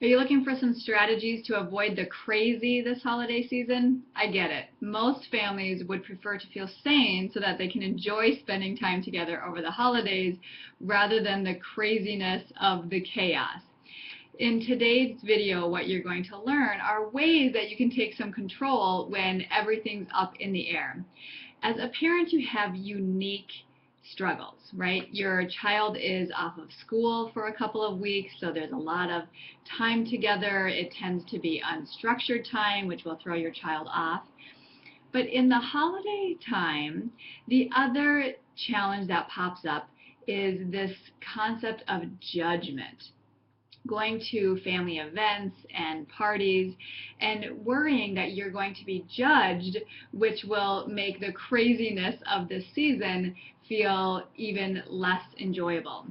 Are you looking for some strategies to avoid the crazy this holiday season? I get it. Most families would prefer to feel sane so that they can enjoy spending time together over the holidays rather than the craziness of the chaos. In today's video, what you're going to learn are ways that you can take some control when everything's up in the air. As a parent, you have unique struggles, right? Your child is off of school for a couple of weeks, so there's a lot of time together. It tends to be unstructured time, which will throw your child off. But in the holiday time, the other challenge that pops up is this concept of judgment, going to family events and parties and worrying that you're going to be judged, which will make the craziness of this season feel even less enjoyable.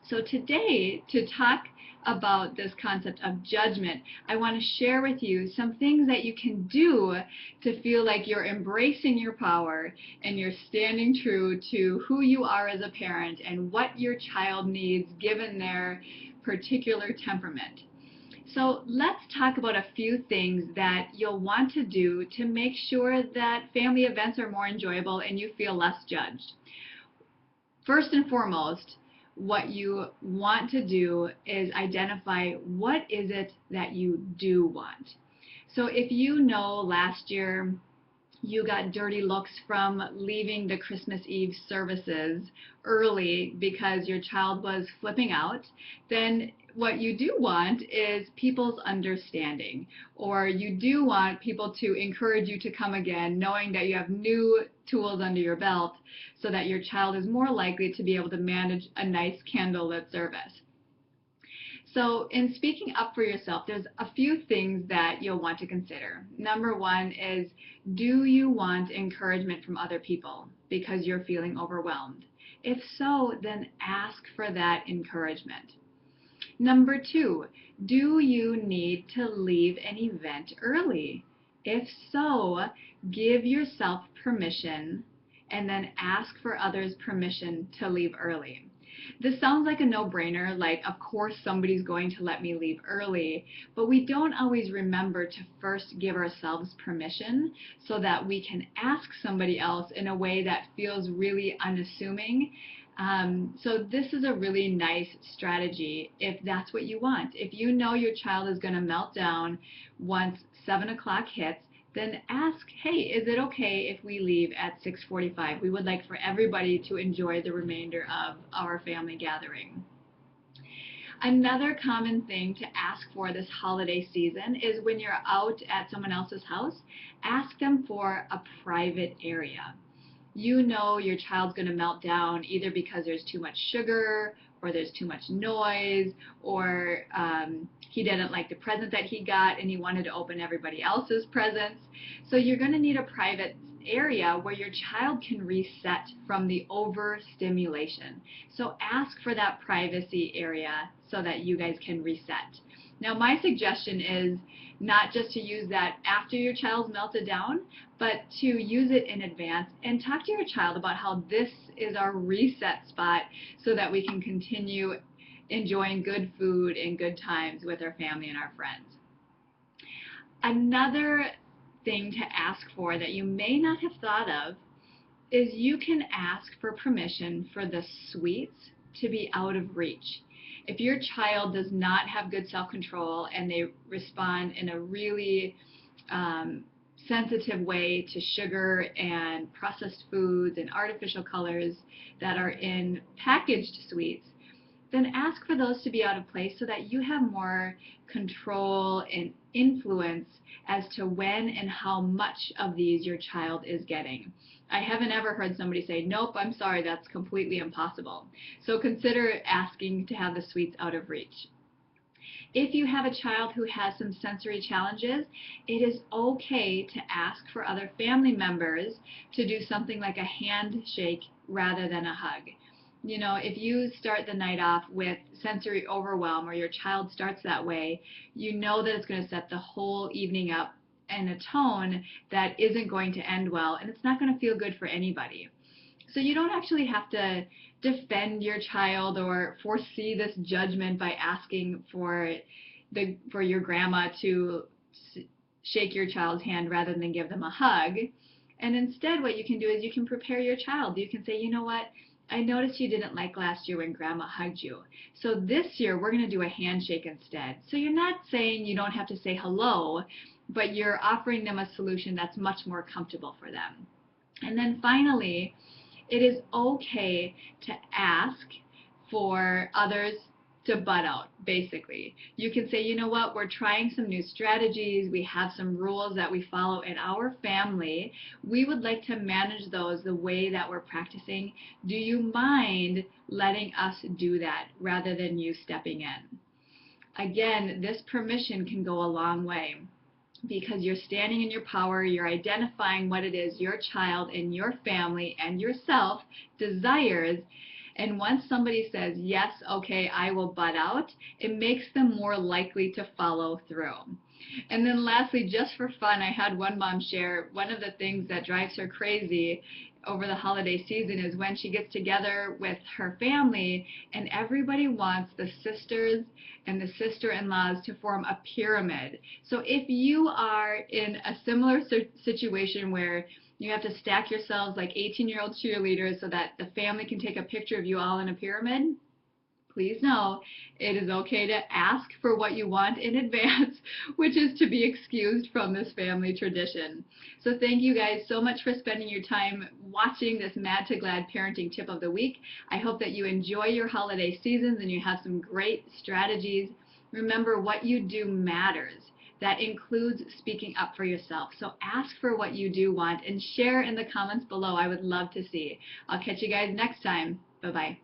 So today, to talk about this concept of judgment, I want to share with you some things that you can do to feel like you're embracing your power and you're standing true to who you are as a parent and what your child needs given their particular temperament. So let's talk about a few things that you'll want to do to make sure that family events are more enjoyable and you feel less judged. First and foremost, what you want to do is identify what is it that you do want. So if you know last year you got dirty looks from leaving the Christmas Eve services early because your child was flipping out, then what you do want is people's understanding, or you do want people to encourage you to come again, knowing that you have new tools under your belt so that your child is more likely to be able to manage a nice candlelit service. So in speaking up for yourself, there's a few things that you'll want to consider. Number one is, do you want encouragement from other people because you're feeling overwhelmed? If so, then ask for that encouragement. Number two, do you need to leave an event early? If so, give yourself permission and then ask for others' permission to leave early. This sounds like a no-brainer, like of course somebody's going to let me leave early, but we don't always remember to first give ourselves permission so that we can ask somebody else in a way that feels really unassuming. So this is a really nice strategy if that's what you want. If you know your child is going to melt down once 7 o'clock hits, then ask, hey, is it okay if we leave at 6:45? We would like for everybody to enjoy the remainder of our family gathering. Another common thing to ask for this holiday season is when you're out at someone else's house, ask them for a private area. You know your child's going to melt down either because there's too much sugar or there's too much noise, or he didn't like the present that he got and he wanted to open everybody else's presents. So you're going to need a private area where your child can reset from the overstimulation. So ask for that privacy area so that you guys can reset. Now my suggestion is not just to use that after your child's melted down, but to use it in advance and talk to your child about how this is our reset spot so that we can continue enjoying good food and good times with our family and our friends. Another thing to ask for that you may not have thought of is you can ask for permission for the sweets to be out of reach. If your child does not have good self-control and they respond in a really sensitive way to sugar and processed foods and artificial colors that are in packaged sweets, then ask for those to be out of place so that you have more control and influence as to when and how much of these your child is getting. I haven't ever heard somebody say, nope, I'm sorry, that's completely impossible. So consider asking to have the sweets out of reach. If you have a child who has some sensory challenges, it is okay to ask for other family members to do something like a handshake rather than a hug. You know, if you start the night off with sensory overwhelm or your child starts that way, you know that it's going to set the whole evening up in a tone that isn't going to end well, and it's not going to feel good for anybody. So you don't actually have to defend your child or foresee this judgment by asking for for your grandma to shake your child's hand rather than give them a hug. And instead, what you can do is you can prepare your child. You can say, you know what? I noticed you didn't like last year when grandma hugged you. So this year, we're going to do a handshake instead. So you're not saying you don't have to say hello, but you're offering them a solution that's much more comfortable for them. And then finally, it is okay to ask for others to butt out, basically. You can say, you know what, we're trying some new strategies. We have some rules that we follow in our family. We would like to manage those the way that we're practicing. Do you mind letting us do that rather than you stepping in? Again, this permission can go a long way, because you're standing in your power, you're identifying what it is your child and your family and yourself desires. And once somebody says, yes, okay, I will butt out, it makes them more likely to follow through. And then lastly, just for fun, I had one mom share one of the things that drives her crazy over the holiday season is when she gets together with her family and everybody wants the sisters and the sister-in-laws to form a pyramid. So if you are in a similar situation where you have to stack yourselves like 18-year-old cheerleaders so that the family can take a picture of you all in a pyramid, please know it is okay to ask for what you want in advance, which is to be excused from this family tradition. So thank you guys so much for spending your time watching this Mad to Glad Parenting Tip of the Week. I hope that you enjoy your holiday seasons and you have some great strategies. Remember, what you do matters. That includes speaking up for yourself. So ask for what you do want and share in the comments below. I would love to see. I'll catch you guys next time. Bye-bye.